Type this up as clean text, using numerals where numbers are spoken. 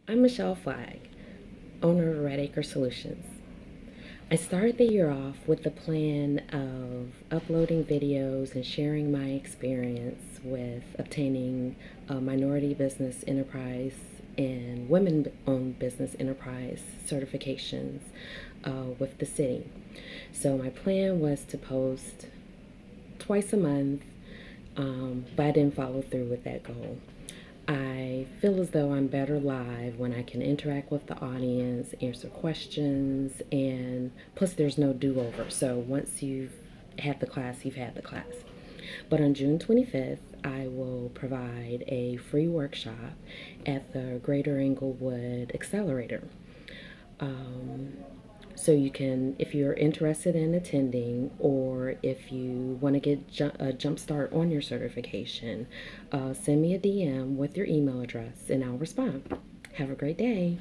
I'm Michelle Flagg, owner of Red Acre Solutions. I started the year off with the plan of uploading videos and sharing my experience with obtaining a minority business enterprise and women owned business enterprise certifications with the city. So, my plan was to post twice a month, but I didn't follow through with that goal. I feel as though I'm better live when I can interact with the audience, answer questions, and plus there's no do over. So once you've had the class, you've had the class. But on June 25th, I will provide a free workshop at the Greater Englewood Accelerator. Um, so you can, if you're interested in attending, or if you want to get a jump start on your certification, send me a DM with your email address and I'll respond. Have a great day.